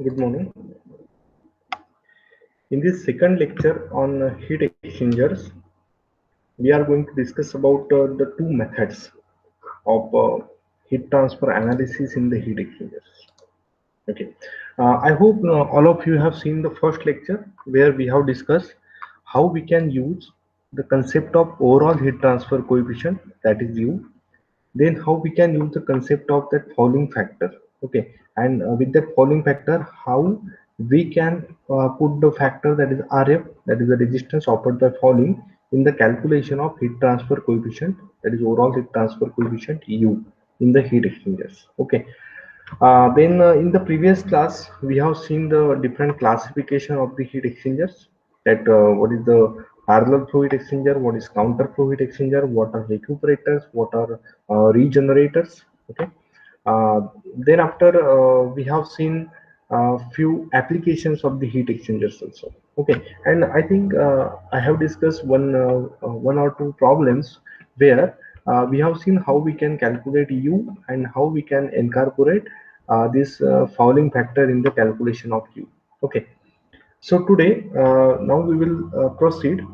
Good morning. In this second lecture on heat exchangers, we are going to discuss about the two methods of heat transfer analysis in the heat exchangers. Okay. I hope all of you have seen the first lecture where we have discussed how we can use the concept of overall heat transfer coefficient, that is U. Then how we can use the concept of that fouling factor. Okay, and with that fouling factor, how we can put the factor, that is RF, that is the resistance offered by fouling, in the calculation of heat transfer coefficient, that is overall heat transfer coefficient U in the heat exchangers. Okay. Then in the previous class, we have seen the different classification of the heat exchangers. That what is the parallel flow heat exchanger, what is counter flow heat exchanger, what are recuperators, what are regenerators. Okay. Uh, then after we have seen few applications of the heat exchangers also. Okay, and I think I have discussed one or two problems where we have seen how we can calculate U and how we can incorporate this fouling factor in the calculation of U. Okay, so today now we will proceed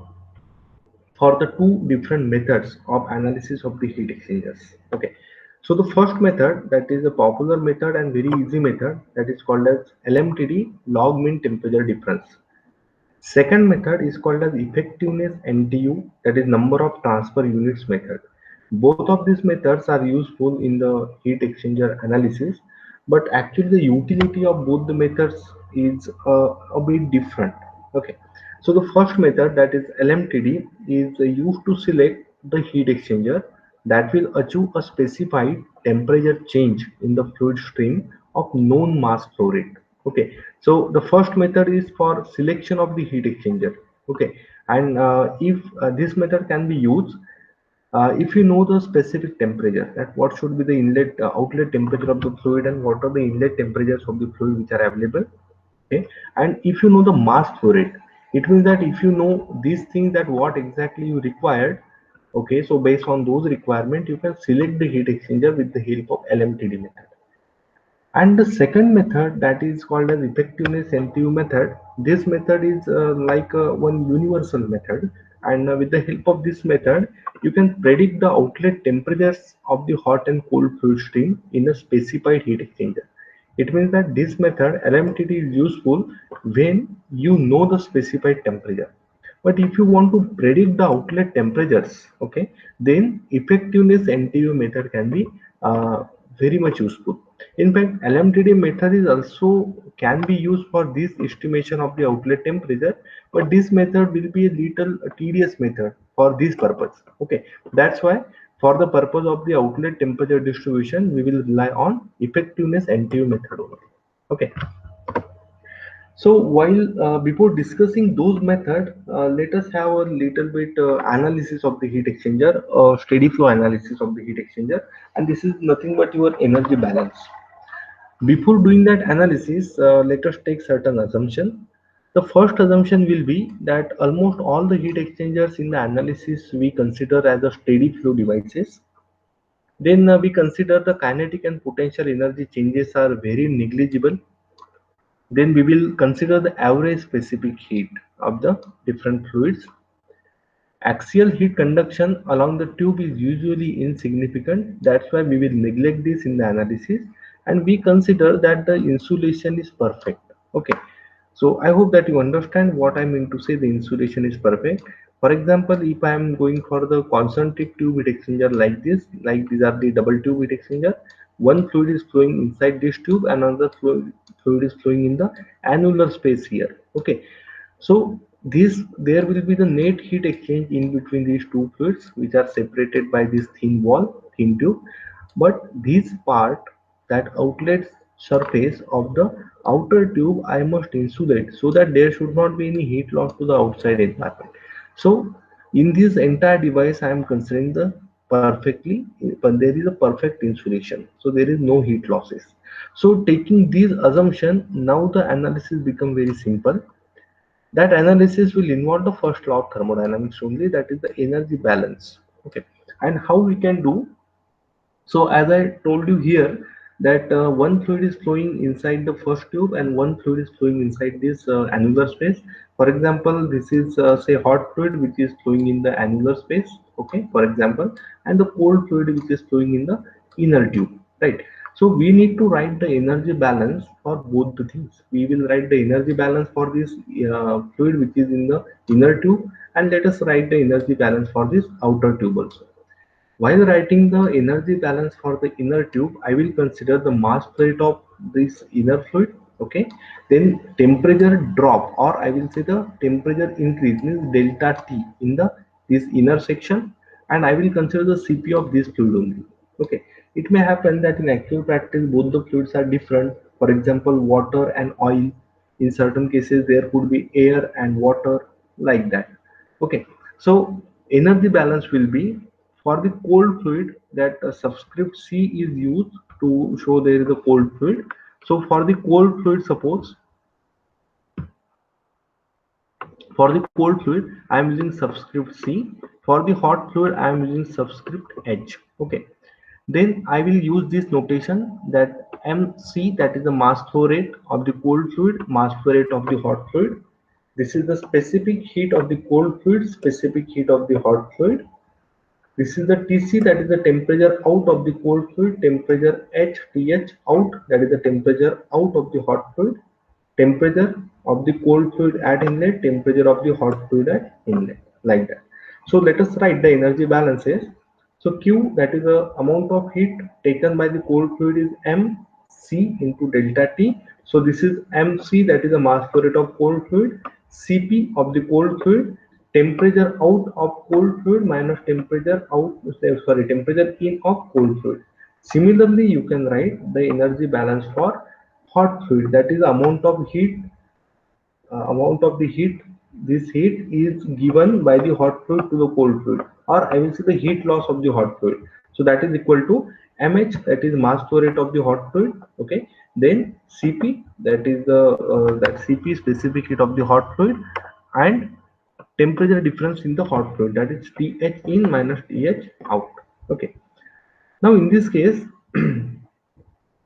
for the two different methods of analysis of the heat exchangers. Okay, so the first method, that is a popular method and very easy method, that is called as LMTD, log mean temperature difference. Second method is called as effectiveness NTU, that is number of transfer units method. Both of these methods are useful in the heat exchanger analysis, but actually the utility of both the methods is a bit different. Okay, so the first method, that is LMTD, is used to select the heat exchanger that will achieve a specified temperature change in the fluid stream of known mass flow rate. Okay, so the first method is for selection of the heat exchanger. Okay, and if this method can be used if you know the specific temperature, that what should be the inlet outlet temperature of the fluid and what are the inlet temperatures of the fluid which are available. Okay, and if you know the mass flow rate, it means that if you know these things, that what exactly you required. Okay, so based on those requirements you can select the heat exchanger with the help of LMTD method. And the second method, that is called as effectiveness NTU method. This method is like one universal method, and with the help of this method, you can predict the outlet temperatures of the hot and cold fluid stream in a specified heat exchanger. It means that this method LMTD is useful when you know the specified temperature. But if you want to predict the outlet temperatures, okay, then effectiveness NTU method can be very much useful. In fact, LMTD method is also can be used for this estimation of the outlet temperature, but this method will be a little tedious method for this purpose. Okay, that's why for the purpose of the outlet temperature distribution, we will rely on effectiveness NTU method only. Okay. So while before discussing those methods, let us have a little bit analysis of the heat exchanger, steady flow analysis of the heat exchanger, and this is nothing but your energy balance. Before doing that analysis, let us take certain assumption. The first assumption will be that almost all the heat exchangers in the analysis we consider as a steady flow devices. Then we consider the kinetic and potential energy changes are very negligible. Then we will consider the average specific heat of the different fluids. Axial heat conduction along the tube is usually insignificant. That's why we will neglect this in the analysis, and we consider that the insulation is perfect. Okay. So I hope that you understand what I mean to say the insulation is perfect. For example, if I am going for the concentric tube heat exchanger like this, like these are the double tube heat exchanger, one fluid is flowing inside this tube and another fluid is flowing in the annular space here. Okay, so this there will be the net heat exchange in between these two fluids which are separated by this thin wall, thin tube. But this part, that outlet surface of the outer tube, I must insulate so that there should not be any heat loss to the outside environment. So in this entire device, I am considering the perfectly, but there is a perfect insulation. So there is no heat losses. So taking these assumption, now the analysis become very simple. That analysis will involve the first law of thermodynamics only, that is the energy balance. Okay, and how we can do so, as I told you here, that one fluid is flowing inside the first tube and one fluid is flowing inside this annular space. For example, this is say hot fluid which is flowing in the annular space, okay, for example, and the cold fluid which is flowing in the inner tube, right? So we need to write the energy balance for both the things. We will write the energy balance for this fluid which is in the inner tube, and let us write the energy balance for this outer tube also. While writing the energy balance for the inner tube, I will consider the mass rate of this inner fluid. Okay, then temperature drop, or I will say the temperature increase means delta T in the this inner section, and I will consider the Cp of this fluid only. Okay, it may happen that in actual practice both the fluids are different. For example, water and oil. In certain cases, there could be air and water, like that. Okay, so energy balance will be for the cold fluid, that subscript C is used to show there is a cold fluid. So for the cold fluid, suppose for the cold fluid I am using subscript C. For the hot fluid I am using subscript H. Okay. Then I will use this notation that MC, that is the mass flow rate of the cold fluid, mass flow rate of the hot fluid. This is the specific heat of the cold fluid, specific heat of the hot fluid. This is the Tc, that is the temperature out of the cold fluid, temperature Th out, that is the temperature out of the hot fluid, temperature of the cold fluid at inlet, temperature of the hot fluid at inlet, like that. So let us write the energy balances. So Q, that is the amount of heat taken by the cold fluid, is mc into delta T. So this is mc, that is the mass flow rate of cold fluid, Cp of the cold fluid, temperature out of cold fluid minus temperature out, temperature in of cold fluid. Similarly, you can write the energy balance for hot fluid, that is amount of the heat. This heat is given by the hot fluid to the cold fluid, or I will say the heat loss of the hot fluid. So that is equal to mh, that is mass flow rate of the hot fluid. Okay, then cp, that is the that cp specific heat of the hot fluid, and temperature difference in the hot fluid, that is th in minus th out. Okay, now in this case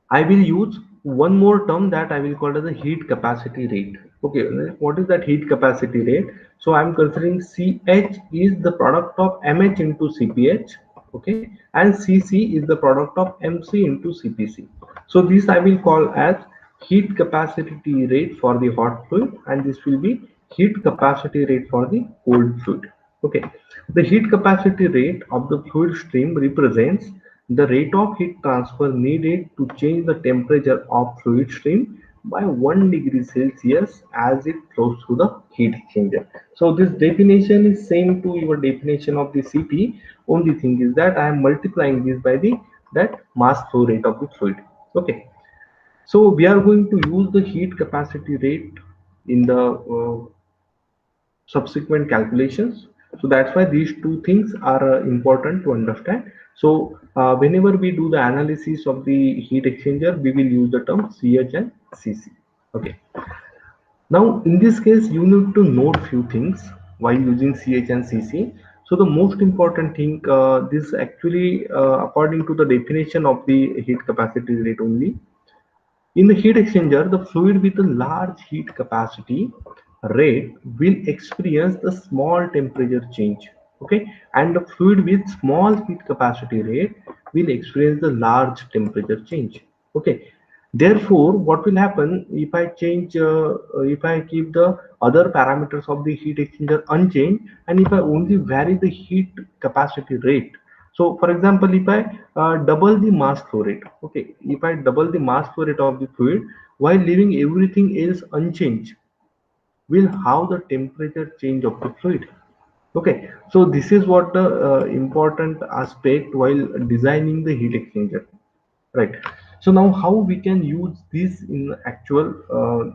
I will use one more term that I will call as the heat capacity rate. Okay, what is that heat capacity rate? So I'm considering CH is the product of MH into CPH, okay, and CC is the product of MC into CPC. So this I will call as heat capacity rate for the hot fluid, and this will be heat capacity rate for the cold fluid. Okay, the heat capacity rate of the fluid stream represents the rate of heat transfer needed to change the temperature of fluid stream by 1 degree Celsius as it flows through the heat exchanger. So this definition is same to your definition of the CP. Only thing is that I am multiplying this by the that mass flow rate of the fluid. Okay. So we are going to use the heat capacity rate in the subsequent calculations. So that's why these two things are important to understand. So whenever we do the analysis of the heat exchanger, we will use the term CH and CC. Okay. Now in this case, you need to note few things while using CH and CC. So the most important thing, this actually according to the definition of the heat capacity rate only. In the heat exchanger, the fluid with a large heat capacity rate will experience the small temperature change. Okay, and the fluid with small heat capacity rate will experience the large temperature change. Okay, therefore, what will happen if I keep the other parameters of the heat exchanger unchanged, and if I only vary the heat capacity rate. So for example, if I double the mass flow rate, okay, if I double the mass flow rate of the fluid while leaving everything else unchanged, will have the temperature change of the fluid. Okay, so this is what the important aspect while designing the heat exchanger, right? So now how we can use this in actual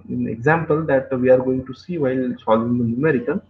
in example that we are going to see while solving the numerical.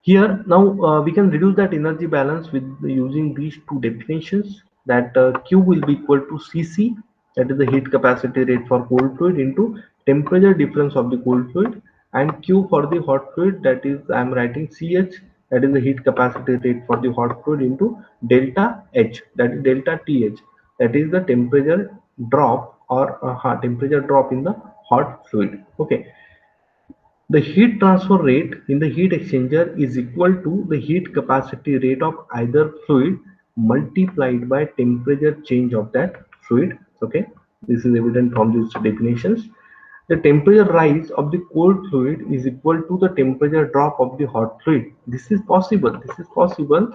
Here now we can reduce that energy balance with using these two definitions, that Q will be equal to Cc, that is the heat capacity rate for cold fluid, into temperature difference of the cold fluid, and Q for the hot fluid, that is I am writing Ch, that is the heat capacity rate for the hot fluid, into delta H, that is delta Th. that is the temperature drop, or temperature drop in the hot fluid. Okay, the heat transfer rate in the heat exchanger is equal to the heat capacity rate of either fluid multiplied by temperature change of that fluid. Okay, this is evident from these definitions. The temperature rise of the cold fluid is equal to the temperature drop of the hot fluid. This is possible. This is possible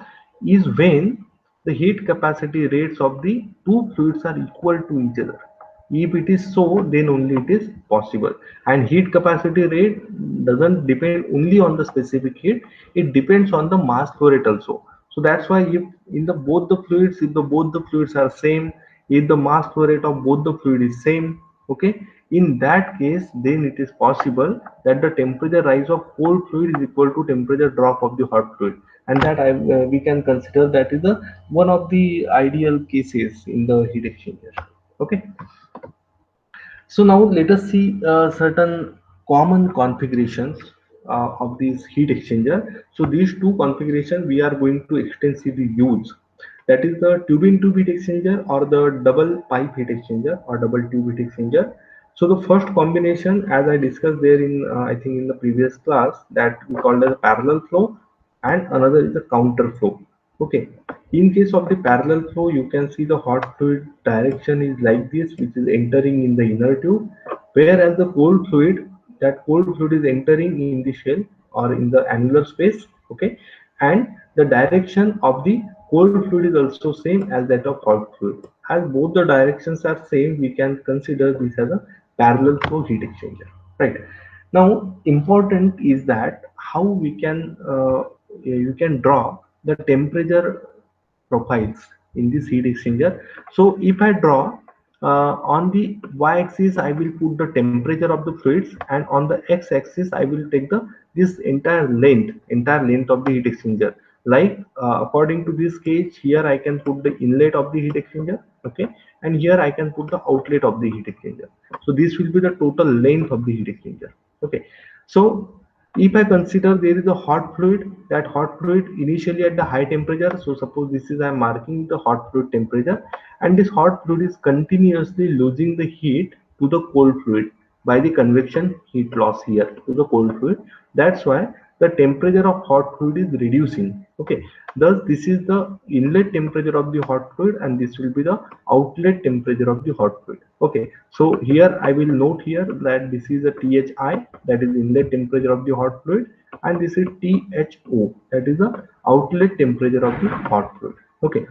is when the heat capacity rates of the two fluids are equal to each other. If it is so, then only it is possible. And heat capacity rate doesn't depend only on the specific heat; it depends on the mass flow rate also. So that's why if in the both the fluids, if the both the fluids are same, if the mass flow rate of both the fluid is same, okay, in that case, then it is possible that the temperature rise of cold fluid is equal to temperature drop of the hot fluid, and that we can consider that is the one of the ideal cases in the heat exchanger. Okay. So now let us see certain common configurations of this heat exchanger. So these two configurations we are going to extensively use. That is the tube in tube heat exchanger or the double pipe heat exchanger or double tube heat exchanger. So the first combination, as I discussed there in I think in the previous class, that we called as parallel flow, and another is the counter flow. Okay, in case of the parallel flow, you can see the hot fluid direction is like this, which is entering in the inner tube, whereas the cold fluid, that cold fluid is entering in the shell or in the annular space. Okay, and the direction of the cold fluid is also same as that of hot fluid. As both the directions are same, we can consider this as a parallel flow heat exchanger. Right. Now, important is that how we can you can draw the temperature profiles in this heat exchanger. So if I draw on the y-axis, I will put the temperature of the fluids, and on the x-axis, I will take the this entire length of the heat exchanger. Like according to this case, here I can put the inlet of the heat exchanger, okay, and here I can put the outlet of the heat exchanger. So this will be the total length of the heat exchanger. Okay, so if I consider there is a hot fluid, that hot fluid initially at the high temperature, so suppose this is I am marking the hot fluid temperature, and this hot fluid is continuously losing the heat to the cold fluid by the convection heat loss here to the cold fluid. That's why the temperature of hot fluid is reducing. Okay, thus this is the inlet temperature of the hot fluid, and this will be the outlet temperature of the hot fluid. Okay, so here I will note here that this is a THI, that is inlet temperature of the hot fluid, and this is THO, that is the outlet temperature of the hot fluid. Okay,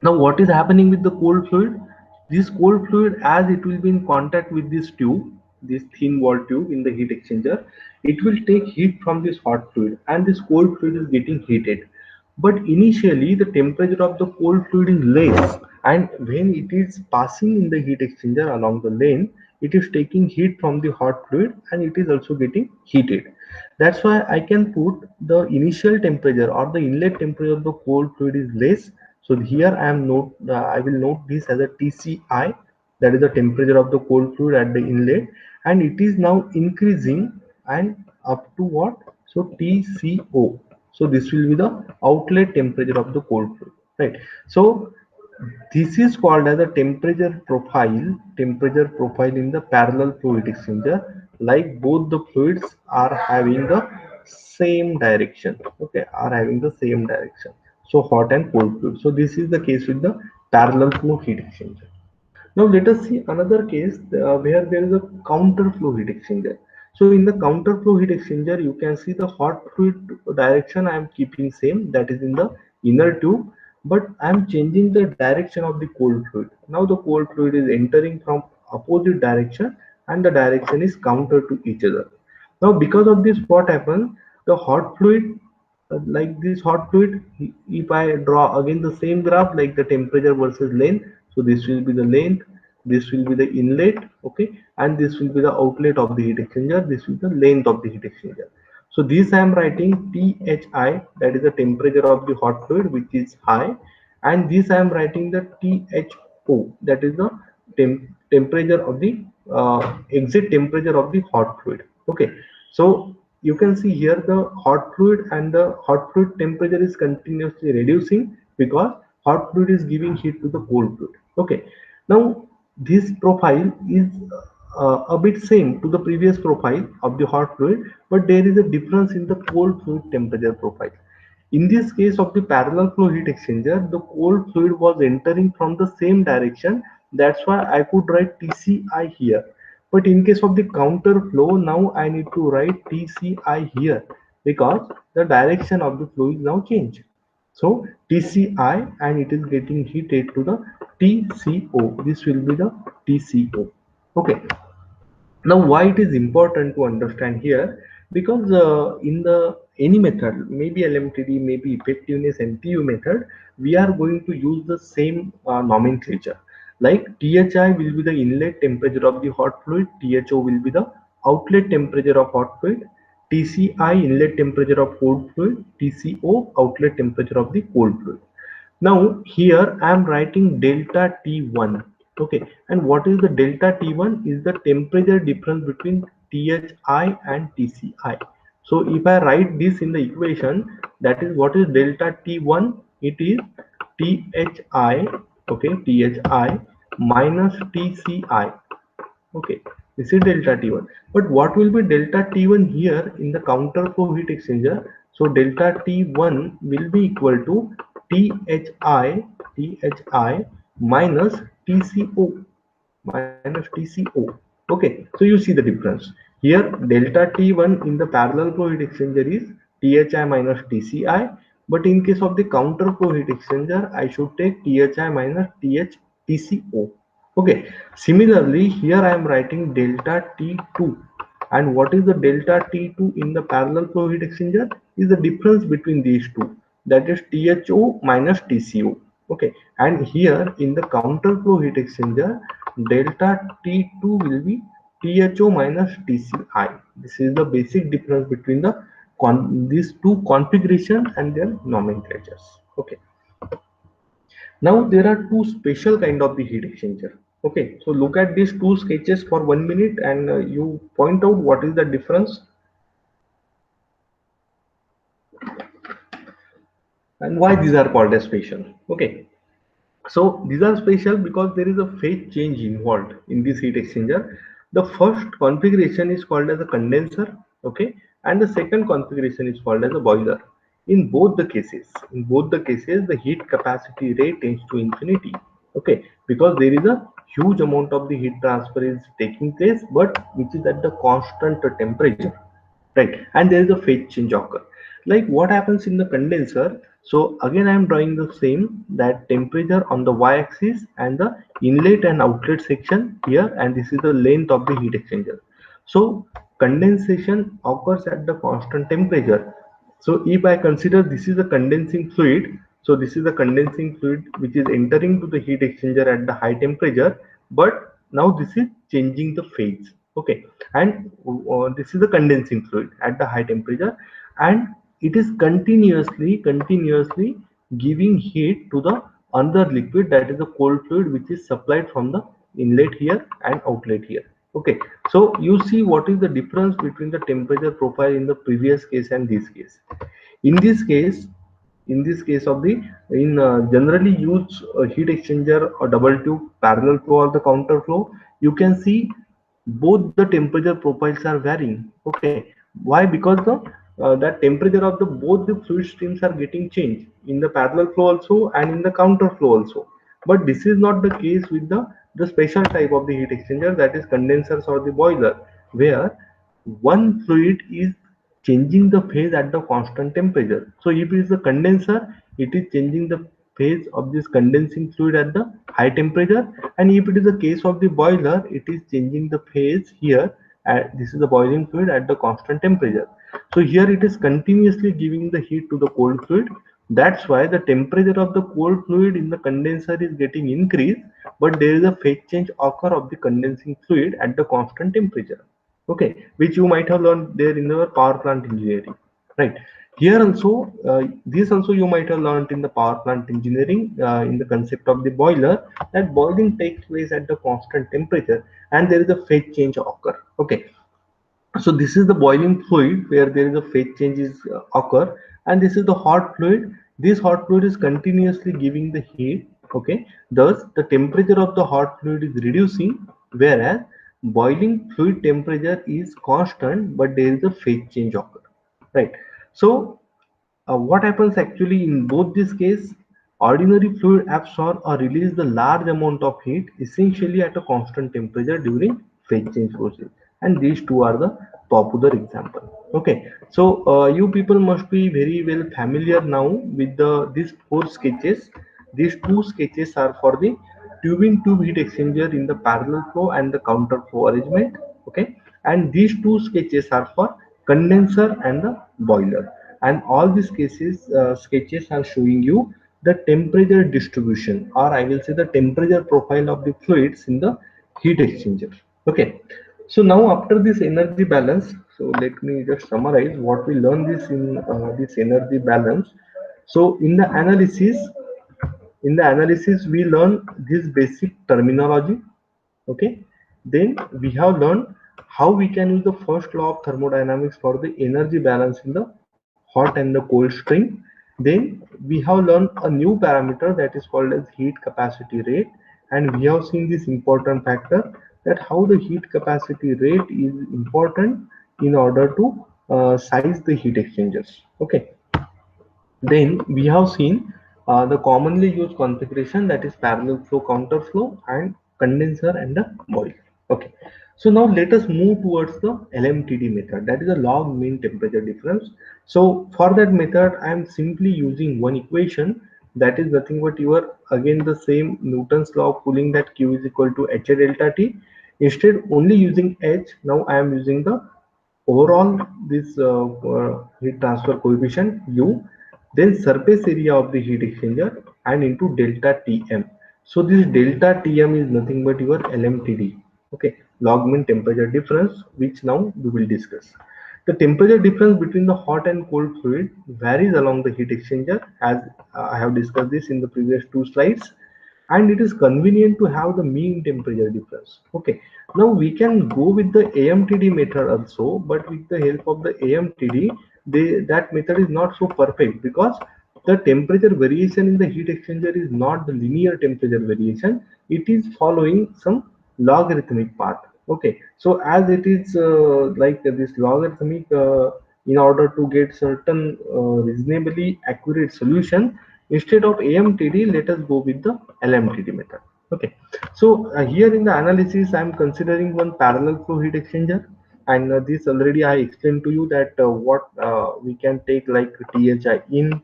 now what is happening with the cold fluid? This cold fluid, as it will be in contact with this tube, this thin wall tube in the heat exchanger, it will take heat from this hot fluid, and this cold fluid is getting heated. But initially the temperature of the cold fluid is less, and when it is passing in the heat exchanger along the lane, it is taking heat from the hot fluid and it is also getting heated. That's why I can put the initial temperature or the inlet temperature of the cold fluid is less. So here I will note this as a TCI, that is the temperature of the cold fluid at the inlet, and it is now increasing and up to what? So TCO. So this will be the outlet temperature of the cold fluid, right? So this is called as a temperature profile in the parallel fluid exchanger, like both the fluids are having the same direction, okay, are having the same direction, so hot and cold fluid. So this is the case with the parallel flow heat exchanger. Now let us see another case where there is a counter flow heat exchanger. So in the counter flow heat exchanger, you can see the hot fluid direction I am keeping same, that is in the inner tube, but I am changing the direction of the cold fluid. Now the cold fluid is entering from opposite direction, and the direction is counter to each other. Now because of this, what happens? The hot fluid, like this hot fluid, if I draw again the same graph like the temperature versus length, so this will be the length, this will be the inlet, okay, and this will be the outlet of the heat exchanger, this is the length of the heat exchanger. So this I am writing THI, that is the temperature of the hot fluid, which is high, and this I am writing the THO, that is the temperature of the exit temperature of the hot fluid. Okay, so you can see here the hot fluid and the hot fluid temperature is continuously reducing, because hot fluid is giving heat to the cold fluid. Okay, now this profile is a bit same to the previous profile of the hot fluid, but there is a difference in the cold fluid temperature profile. In this case of the parallel flow heat exchanger, the cold fluid was entering from the same direction. That's why I could write TCI here. But in case of the counter flow, now I need to write TCI here because the direction of the flow is now changed. So TCI, and it is getting heated to the TCO. This will be the TCO. Okay. Now why it is important to understand here, because in the any method, maybe LMTD, maybe effectiveness NTU method, we are going to use the same nomenclature. Like THI will be the inlet temperature of the hot fluid, THO will be the outlet temperature of hot fluid, TCI inlet temperature of cold fluid, TCO outlet temperature of the cold fluid. Now here I am writing delta T1. Okay, and what is the delta T1? Is the temperature difference between THI and TCI. So if I write this in the equation, that is what is delta T1? It is THI, okay, THI minus TCI. Okay, this is delta T1. But what will be delta T1 here in the counter flow heat exchanger? So delta T1 will be equal to THI minus TCO minus TCO. Okay, so you see the difference. Here delta T1 in the parallel flow heat exchanger is THI minus TCI, but in case of the counter flow heat exchanger, I should take THI minus TCO. Okay, similarly here I am writing delta T2, and what is the delta T2 in the parallel flow heat exchanger is the difference between these two, that is THO minus TCO. Okay, and here in the counter flow heat exchanger, delta T2 will be THO minus TCI. This is the basic difference between these two configurations and their nomenclatures. Okay. Now there are two special kind of the heat exchanger. Okay, so look at these two sketches for 1 minute, and you point out what is the difference and why these are called as special. Okay, so these are special because there is a phase change involved in this heat exchanger. The first configuration is called as a condenser, okay, and the second configuration is called as a boiler. In both the cases, the heat capacity rate tends to infinity, okay, because there is a huge amount of the heat transfer is taking place, but which is at the constant temperature, right? And there is a phase change occur. Like what happens in the condenser? So again I am drawing the same, that temperature on the y-axis and the inlet and outlet section here, and this is the length of the heat exchanger. So condensation occurs at the constant temperature. So if I consider this is a condensing fluid, so this is the condensing fluid which is entering to the heat exchanger at the high temperature, but now this is changing the phase. Okay, and this is the condensing fluid at the high temperature, and it is continuously giving heat to the another liquid, that is the cold fluid, which is supplied from the inlet here and outlet here. Okay, so you see what is the difference between the temperature profile in the previous case and this case. In this case, of the in generally used heat exchanger or double tube parallel flow or the counter flow, you can see both the temperature profiles are varying. Okay, why? Because the that temperature of the both the fluid streams are getting changed in the parallel flow also and in the counter flow also. But this is not the case with the special type of the heat exchanger, that is condensers or the boiler, where one fluid is changing the phase at the constant temperature. So if it is a condenser, it is changing the phase of this condensing fluid at the high temperature, and if it is the case of the boiler, it is changing the phase here. This is the boiling fluid at the constant temperature. So here it is continuously giving the heat to the cold fluid. That's why the temperature of the cold fluid in the condenser is getting increased, but there is a phase change occur of the condensing fluid at the constant temperature. Okay, which you might have learned there in the power plant engineering, right? Here also, this also you might have learned in the power plant engineering, in the concept of the boiler, that boiling takes place at the constant temperature and there is a phase change occur. Okay, so this is the boiling fluid where there is a phase changes occur, and this is the hot fluid This hot fluid is continuously giving the heat. Okay, thus the temperature of the hot fluid is reducing, whereas boiling fluid temperature is constant, but there is a phase change occur. Right. So what happens actually in both these cases? Ordinary fluid absorb or release the large amount of heat essentially at a constant temperature during phase change process, and these two are the popular example. Okay, so you people must be very well familiar now with these four sketches. These two sketches are for the tubing tube heat exchanger in the parallel flow and the counter flow arrangement. Okay, and these two sketches are for condenser and the boiler, and all these cases sketches are showing you the temperature distribution, or I will say the temperature profile of the fluids in the heat exchanger. Okay, so now after this energy balance, so let me just summarize what we learned this in this energy balance. So in the analysis we learn this basic terminology. Okay, then we have learned how we can use the first law of thermodynamics for the energy balance in the hot and the cold stream. Then we have learned a new parameter that is called as heat capacity rate, and we have seen this important factor, that how the heat capacity rate is important in order to size the heat exchangers. Okay, then we have seen the commonly used configuration, that is parallel flow, counter flow, and condenser and the boiler. Okay, so now let us move towards the LMTD method, that is a log mean temperature difference. So for that method, I am simply using one equation, that is nothing but your again the same Newton's law of cooling, that Q is equal to HA delta T. Instead only using H, now I am using the overall this heat transfer coefficient U, then surface area of the heat exchanger, and into delta Tm. So this delta Tm is nothing but your LMTD. Okay, log mean temperature difference, which now we will discuss. The temperature difference between the hot and cold fluid varies along the heat exchanger, as I have discussed this in the previous two slides, and it is convenient to have the mean temperature difference. Okay, now we can go with the AMTD method also, but with the help of the AMTD, that method is not so perfect, because the temperature variation in the heat exchanger is not the linear temperature variation, it is following some logarithmic path. Okay, so as it is like this logarithmic, in order to get certain reasonably accurate solution, instead of AMTD, let us go with the LMTD method. Okay, so here in the analysis, I am considering one parallel flow heat exchanger, and this already I explained to you that what we can take like THI in,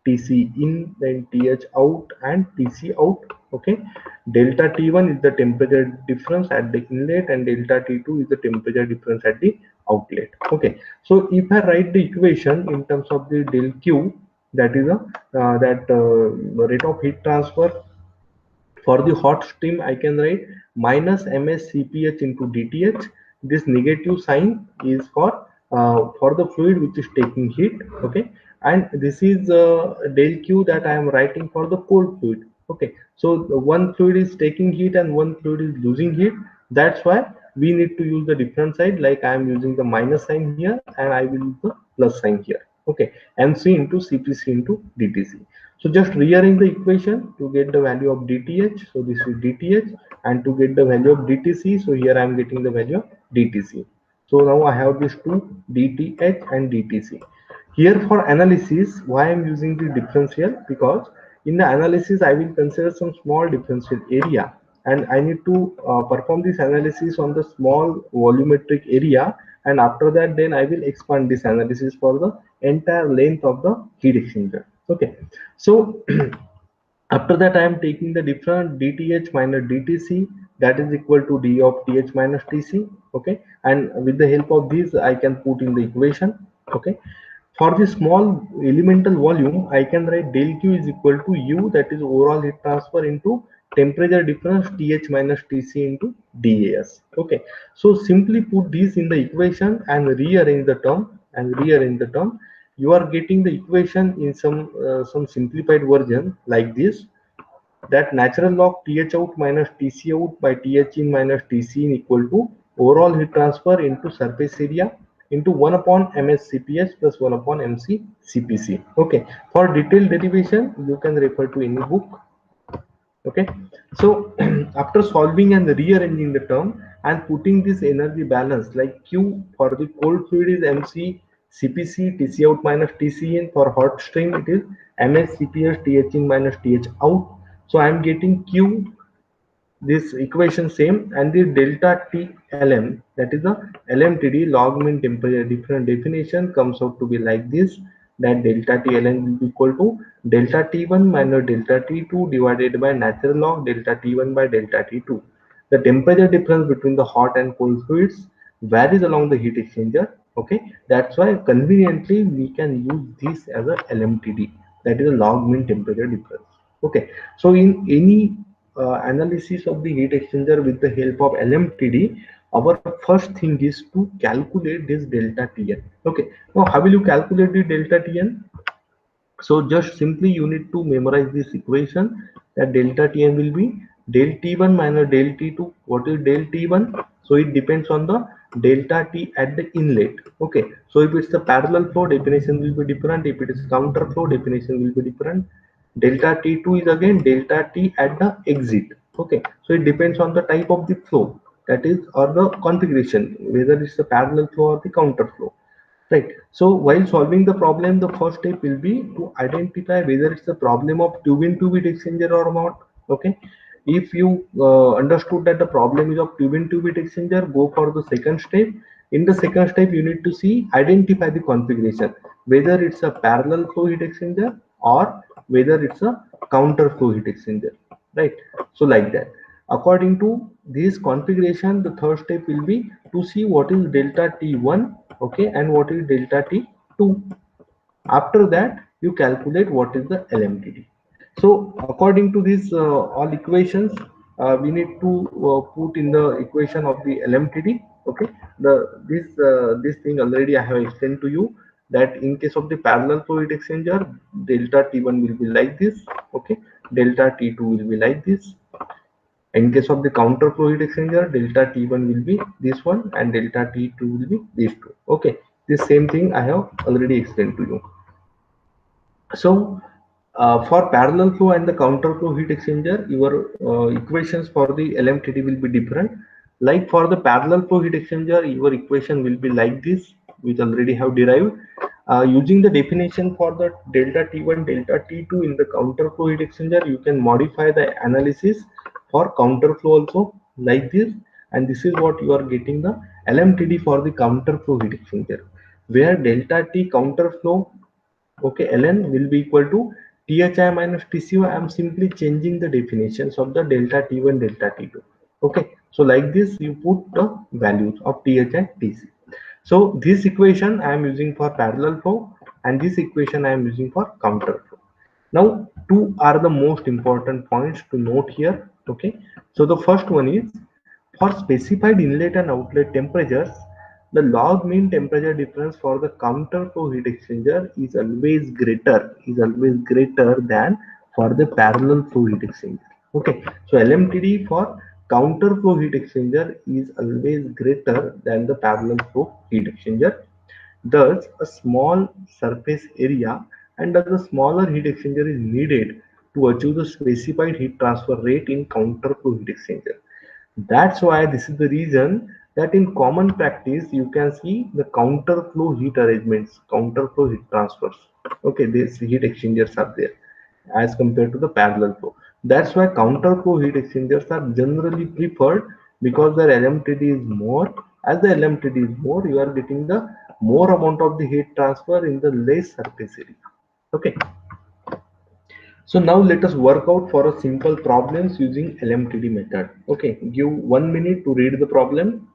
TC in, then TH out, and TC out. Okay, delta T1 is the temperature difference at the inlet, and delta T2 is the temperature difference at the outlet. Okay, so if I write the equation in terms of the del Q, that is a rate of heat transfer for the hot stream, I can write minus ms cph into dth. This negative sign is for the fluid which is taking heat. Okay, and this is del q that I am writing for the cold fluid. Okay, so the one fluid is taking heat and one fluid is losing heat. That's why we need to use the different side. Like I am using the minus sign here, and I will use the plus sign here. Okay, mc into cpc into dtc. So just rearrange the equation to get the value of dTh. So this is dTh, and to get the value of dTc, so here I am getting the value of dTc. So now I have these two, dTh and dTc. Here for analysis, why I am using the differential? Because in the analysis I will consider some small differential area, and I need to perform this analysis on the small volumetric area, and after that then I will expand this analysis for the entire length of the heat exchanger. Okay, so after that I am taking the different dTh minus dTc, that is equal to d of Th minus Tc. Okay, and with the help of this I can put in the equation. Okay, for the small elemental volume, I can write del Q is equal to U, that is overall heat transfer, into temperature difference Th minus Tc into dAs. Okay, so simply put this in the equation and rearrange the term. You are getting the equation in some simplified version like this, that natural log Th out minus Tc out by Th in minus Tc in equal to overall heat transfer into surface area into 1 upon ms cps plus 1 upon mc cpc. Okay, for detailed derivation you can refer to any book. Okay, so after solving and rearranging the term and putting this energy balance like q for the cold fluid is mc cpc tc out minus tc in, for hot stream it is ms cps th in minus th out. So I am getting q, this equation same, and the delta t lm, that is the lmtd log mean temperature difference definition comes out to be like this, that delta t lm will be equal to delta t1 minus delta t2 divided by natural log delta t1 by delta t2. The temperature difference between the hot and cold fluids varies along the heat exchanger. Okay, that's why conveniently we can use this as a lmtd, that is a log mean temperature difference. Okay, so in any analysis of the heat exchanger with the help of LMTD, our first thing is to calculate this delta Tn. Okay, now how will you calculate the delta Tn? So just simply you need to memorize this equation, that delta Tn will be del T1 minus del T2. What is del T1? So it depends on the delta T at the inlet. Okay, so if it's the parallel flow, definition will be different. If it is counter flow, definition will be different. Delta T2 is again delta T at the exit. Okay, so it depends on the type of the flow, that is, or the configuration, whether it's the parallel flow or the counter flow. Right. So while solving the problem, the first step will be to identify whether it's the problem of tube-in-tube heat exchanger or not. Okay. If you understood that the problem is of tube-in-tube heat exchanger, go for the second step. In the second step, you need to see, identify the configuration, whether it's a parallel flow heat exchanger or whether it's a counter flow heat exchanger. Right. So like that. According to this configuration, the third step will be to see what is delta T1, okay, and what is delta T2. After that, you calculate what is the LMTD. So according to these all equations, we need to put in the equation of the LMTD. Okay, this thing already I have explained to you, that in case of the parallel flow heat exchanger, delta T1 will be like this. Okay, delta T2 will be like this. In case of the counter flow heat exchanger, delta T1 will be this one and delta T2 will be these two. Okay, this same thing I have already explained to you. So for parallel flow and the counter flow heat exchanger, your equations for the LMTD will be different. Like for the parallel flow heat exchanger, your equation will be like this, which already have derived. Using the definition for the delta T1, delta T2 in the counter flow heat exchanger, you can modify the analysis for counter flow also like this. And this is what you are getting the LMTD for the counter flow heat exchanger, where delta T counter flow, okay, ln will be equal to thi minus tcu. I am simply changing the definitions of the delta t1 delta t2. Okay, so like this you put the values of thi tc. So this equation I am using for parallel flow and this equation I am using for counter flow. Now two are the most important points to note here. Okay, so the first one is, for specified inlet and outlet temperatures, the log mean temperature difference for the counter flow heat exchanger is always greater than for the parallel flow heat exchanger. Okay, so LMTD for counter flow heat exchanger is always greater than the parallel flow heat exchanger. Thus, a small surface area and a smaller heat exchanger is needed to achieve the specified heat transfer rate in counter flow heat exchanger. That's why this is the reason that in common practice you can see the counter flow heat arrangements, counter flow heat transfers. Okay, these heat exchangers are there as compared to the parallel flow. That's why counter flow heat exchangers are generally preferred, because their LMTD is more. As the LMTD is more, you are getting the more amount of the heat transfer in the less surface area. Okay. So now let us work out for a simple problems using LMTD method. Okay, give 1 minute to read the problem.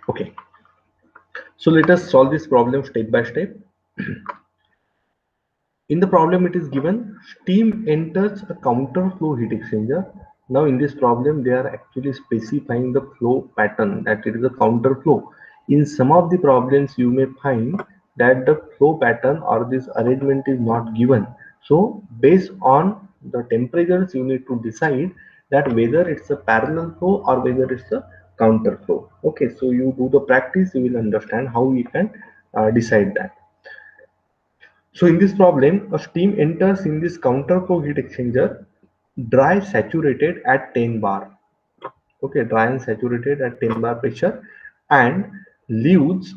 Okay, so let us solve this problem step by step. In the problem it is given steam enters a counter flow heat exchanger. Now in this problem they are actually specifying the flow pattern, that it is a counter flow. In some of the problems you may find that the flow pattern or this arrangement is not given. So based on the temperatures, you need to decide that whether it's a parallel flow or whether it's a counter flow. Okay, so you do the practice, you will understand how you can decide that. So in this problem, a steam enters in this counter flow heat exchanger, dry saturated at 10 bar. Okay, dry and saturated at 10 bar pressure, and leaves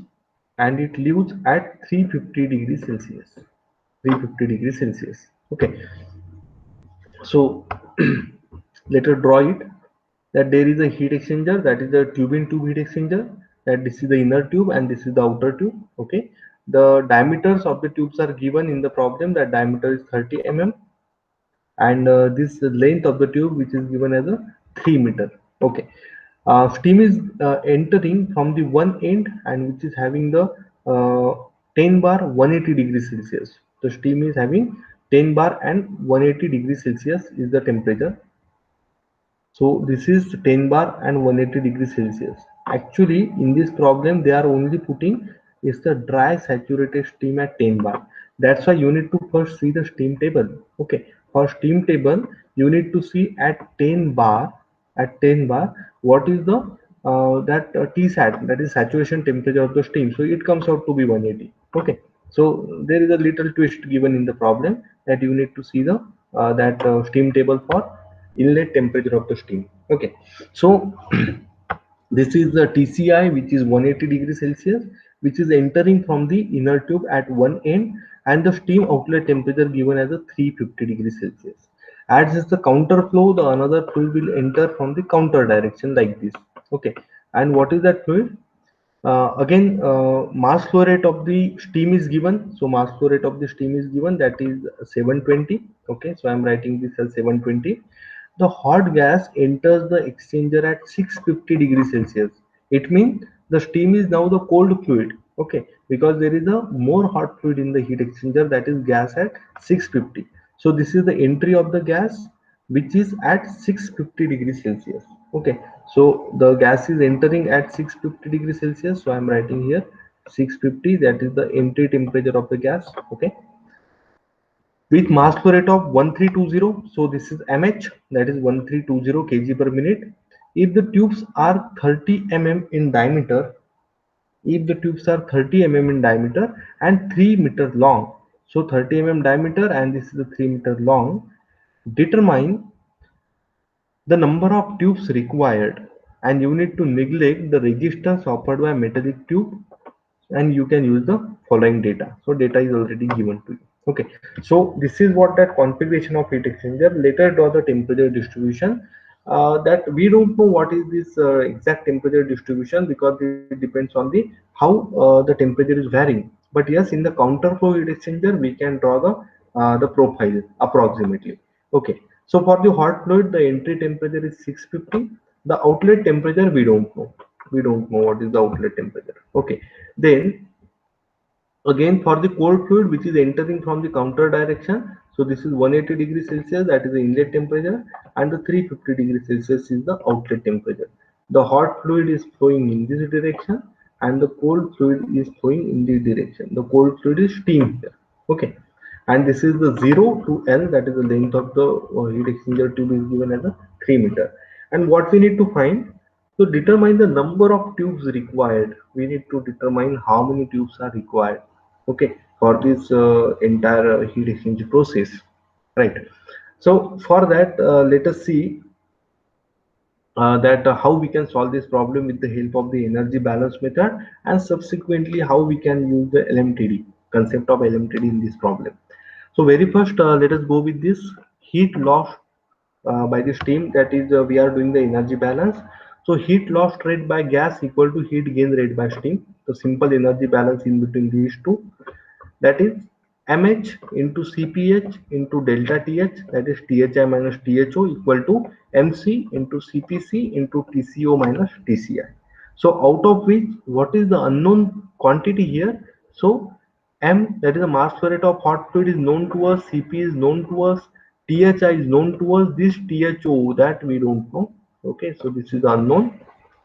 it leaves at 350 degrees Celsius. 350 degrees Celsius. Okay, so let us draw it, that there is a heat exchanger, that is the tube in tube heat exchanger, that this is the inner tube and this is the outer tube. Okay, the diameters of the tubes are given in the problem, that diameter is 30 mm, and this length of the tube which is given as a 3 meter. Okay, steam is entering from the one end and which is having the 10 bar 180 degrees Celsius. The steam is having 10 bar and 180 degrees Celsius is the temperature. So this is 10 bar and 180 degrees Celsius. Actually, in this problem, they are only putting is the dry saturated steam at 10 bar. That's why you need to first see the steam table. Okay, for steam table, you need to see at 10 bar, what is the that Tsat, that is saturation temperature of the steam. So it comes out to be 180. Okay, so there is a little twist given in the problem, that you need to see the that steam table for inlet temperature of the steam. Okay, so this is the TCI, which is 180 degrees Celsius, which is entering from the inner tube at one end, and the steam outlet temperature given as a 350 degrees Celsius. As is the counter flow, the another fluid will enter from the counter direction like this. Okay, and what is that fluid? Again, mass flow rate of the steam is given. So mass flow rate of the steam is given, that is 720. Okay, so I'm writing this as 720. The hot gas enters the exchanger at 650 degrees Celsius. It means the steam is now the cold fluid. Okay, because there is a more hot fluid in the heat exchanger, that is gas at 650. So this is the entry of the gas which is at 650 degrees Celsius. Okay, so the gas is entering at 650 degrees Celsius. So I'm writing here 650, that is the entry temperature of the gas. Okay, with mass flow rate of 1320. So this is mh, that is 1320 kg per minute. If the tubes are 30 mm in diameter, if the tubes are 30 mm in diameter and 3 meter long, so 30 mm diameter and this is a 3 meter long, determine the number of tubes required, and you need to neglect the resistance offered by metallic tube, and you can use the following data. So data is already given to you. Okay, so this is what that configuration of heat exchanger. Later draw the temperature distribution, that we don't know what is this exact temperature distribution, because it depends on the how the temperature is varying. But yes, in the counter flow heat exchanger we can draw the profile approximately. Okay, so for the hot fluid, the entry temperature is 650. The outlet temperature we don't know. We don't know what is the outlet temperature. Okay, then again for the cold fluid which is entering from the counter direction, so this is 180 degrees Celsius, that is the inlet temperature, and the 350 degrees Celsius is the outlet temperature. The hot fluid is flowing in this direction and the cold fluid is flowing in this direction. The cold fluid is steam here. Okay, and this is the 0 to L, that is the length of the heat exchanger tube is given as a 3 meter. And what we need to find, to determine the number of tubes required, we need to determine how many tubes are required. Okay, for this entire heat exchange process, right? So for that, let us see that how we can solve this problem with the help of the energy balance method, and subsequently how we can use the LMTD concept of LMTD in this problem. So very first, let us go with this heat loss by the steam, that is we are doing the energy balance. So heat loss rate by gas equal to heat gain rate by steam. So simple energy balance in between these two, that is mh into cph into delta th, that is thi minus tho equal to mc into cpc into tco minus tci. So out of which, what is the unknown quantity here? So m, that is the mass flow rate of hot fluid, is known to us, cp is known to us, thi is known to us, this tho that we don't know. Okay, so this is unknown,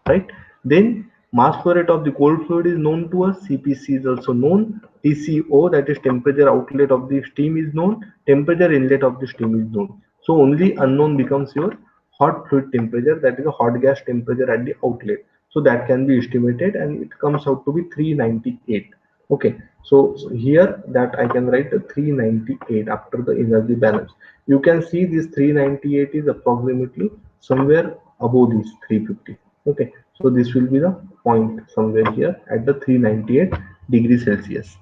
right? Then Mass flow rate of the cold fluid is known to us. CPC is also known. TCO, that is temperature outlet of the steam, is known. Temperature inlet of the steam is known. So only unknown becomes your hot fluid temperature, that is a hot gas temperature at the outlet. So that can be estimated and it comes out to be 398. Okay, so here that I can write 398 after the energy balance. You can see this 398 is approximately somewhere above this 350. Okay, so this will be the point somewhere here at the 398 degrees Celsius.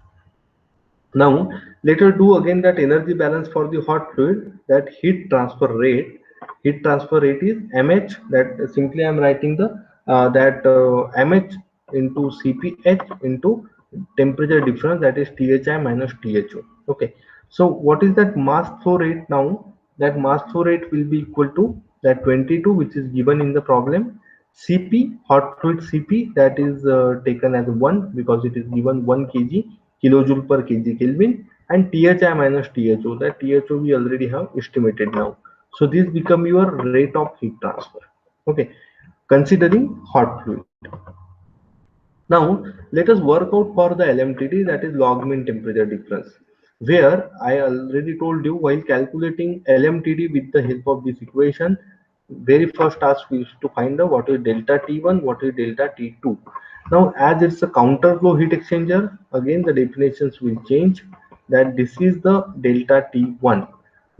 Now let us do again that energy balance for the hot fluid, that heat transfer rate. Heat transfer rate is mh, that simply I am writing the that mh into cph into temperature difference, that is thi minus tho. Okay, so what is that mass flow rate now? That mass flow rate will be equal to that 22 which is given in the problem. Cp, hot fluid Cp, that is taken as 1 because it is given 1 kg kilojoule per kg Kelvin, and Thi minus Tho, that Tho we already have estimated now. So this become your rate of heat transfer. Okay, considering hot fluid. Now let us work out for the LMTD, that is log mean temperature difference, where I already told you while calculating LMTD with the help of this equation, very first task we used to find out what is delta T1, what is delta T2. Now as it's a counter flow heat exchanger, again the definitions will change, that this is the delta T1.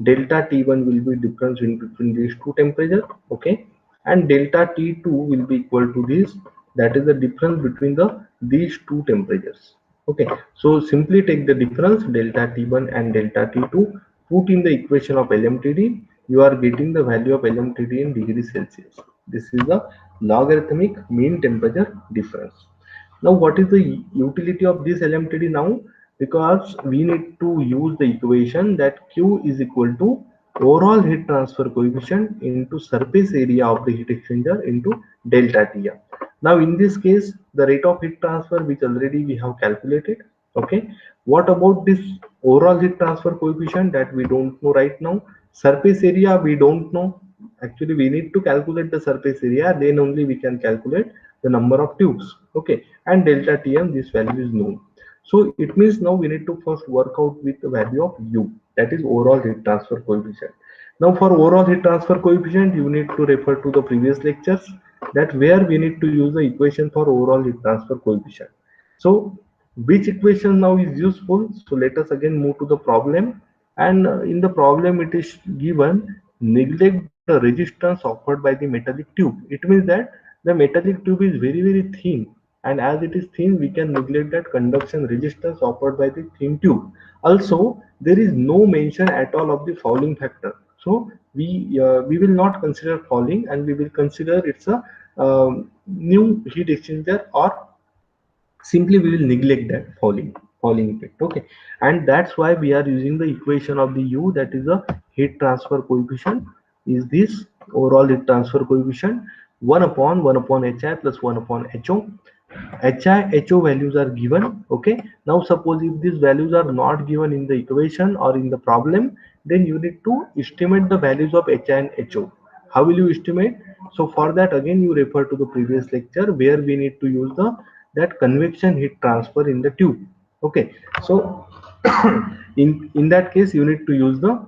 Delta T1 will be difference in between these two temperatures, okay, and delta T2 will be equal to this, that is the difference between these two temperatures. Okay, so simply take the difference delta T1 and delta T2, put in the equation of LMTD, you are getting the value of LMTD in degrees Celsius. This is the logarithmic mean temperature difference. Now what is the utility of this LMTD now? Because we need to use the equation that Q is equal to overall heat transfer coefficient into surface area of the heat exchanger into delta T. Now in this case, the rate of heat transfer which already we have calculated. Okay, what about this overall heat transfer coefficient, that we don't know right now? Surface area we don't know. Actually we need to calculate the surface area, then only we can calculate the number of tubes. Okay, and delta Tm, this value is known. So it means now we need to first work out with the value of U, that is overall heat transfer coefficient. Now for overall heat transfer coefficient, you need to refer to the previous lectures, that where we need to use the equation for overall heat transfer coefficient. So which equation now is useful? So let us again move to the problem, and in the problem it is given neglect the resistance offered by the metallic tube. It means that the metallic tube is very thin, and as it is thin we can neglect that conduction resistance offered by the thin tube. Also there is no mention at all of the fouling factor, so we will not consider fouling, and we will consider it's a new heat exchanger, or simply we will neglect that fouling effect. Okay, and that's why we are using the equation of the U, that is a heat transfer coefficient, is this overall heat transfer coefficient, 1 upon Hi plus 1 upon Ho. Ho values are given. Okay, now suppose if these values are not given in the equation or in the problem, then you need to estimate the values of Hi and Ho. How will you estimate? So for that again you refer to the previous lecture, where we need to use the that convection heat transfer in the tube. Okay, so in that case you need to use the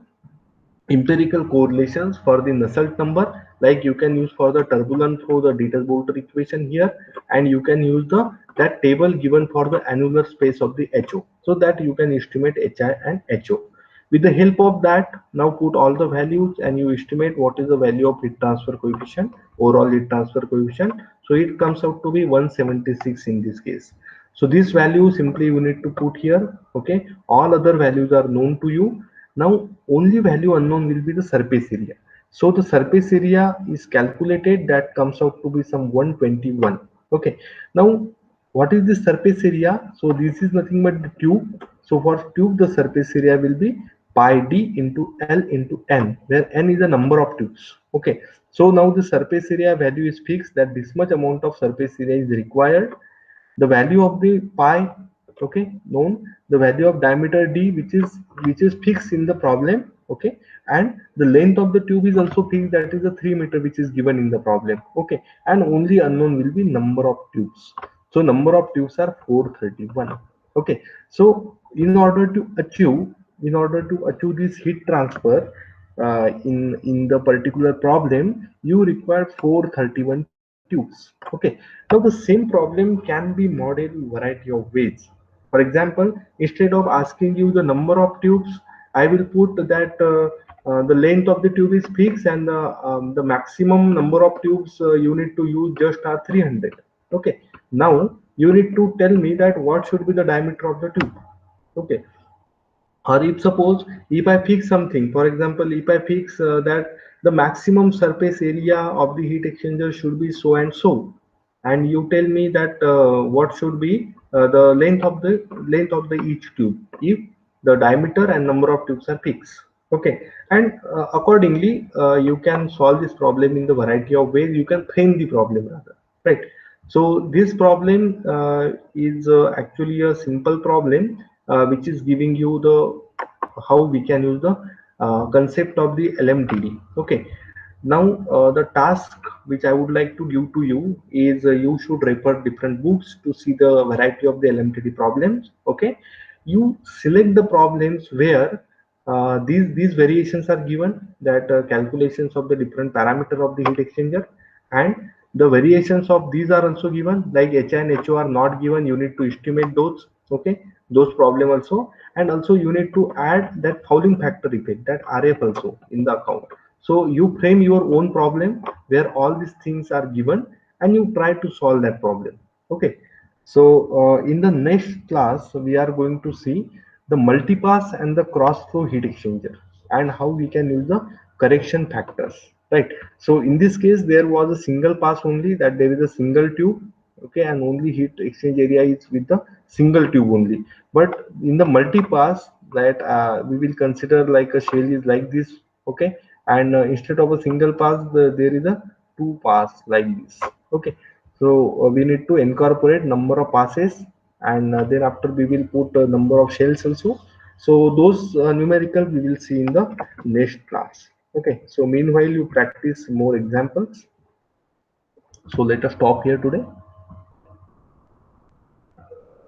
empirical correlations for the Nusselt number, like you can use for the turbulent flow the Dieter-Boulter equation here, and you can use the that table given for the annular space of the Ho, so that you can estimate Hi and Ho. With the help of that, now put all the values and you estimate what is the value of heat transfer coefficient, overall heat transfer coefficient. So it comes out to be 176 in this case. So this value simply you need to put here. Okay, all other values are known to you. Now only value unknown will be the surface area. So the surface area is calculated, that comes out to be some 121. Okay, now what is the surface area? So this is nothing but the tube. So for tube the surface area will be pi d into L into n, where n is the number of tubes. Okay, so now the surface area value is fixed, that this much amount of surface area is required. The value of the pi, okay, known. The value of diameter d, which is fixed in the problem. okay, and the length of the tube is also fixed, that is a 3 meter, which is given in the problem, okay, and only unknown will be number of tubes. So number of tubes are 431, okay. So in order to achieve this heat transfer in the particular problem, you require 431 tubes, okay. Now the same problem can be modeled in variety of ways. For example, instead of asking you the number of tubes, I will put that the length of the tube is fixed, and the maximum number of tubes you need to use just are 300, okay. Now you need to tell me that what should be the diameter of the tube, okay. Or if suppose if I fix something, for example, if I fix that the maximum surface area of the heat exchanger should be so and so, and you tell me that what should be the length of the each tube, if the diameter and number of tubes are fixed, okay. And accordingly you can solve this problem in the variety of ways. You can frame the problem rather, right? So this problem is actually a simple problem which is giving you the how we can use the concept of the LMTD. Okay. Now the task which I would like to give to you is you should refer different books to see the variety of the LMTD problems. Okay. You select the problems where these variations are given, that calculations of the different parameter of the heat exchanger, and the variations of these are also given, like HI and HO are not given, you need to estimate those, okay, those problem also. And also you need to add that fouling factor effect, that RF also in the account. So you frame your own problem where all these things are given, and you try to solve that problem, okay. So in the next class we are going to see the multipass and the cross flow heat exchanger, and how we can use the correction factors, right? So in this case there was a single pass only, that there is a single tube, okay, and only heat exchange area is with the single tube only. But in the multi-pass, that we will consider like a shell is like this, okay, and instead of a single pass, there is a two pass like this, okay. So we need to incorporate number of passes, and then after we will put a number of shells also. So those numerical we will see in the next class, okay. So meanwhile you practice more examples. So let us stop here today.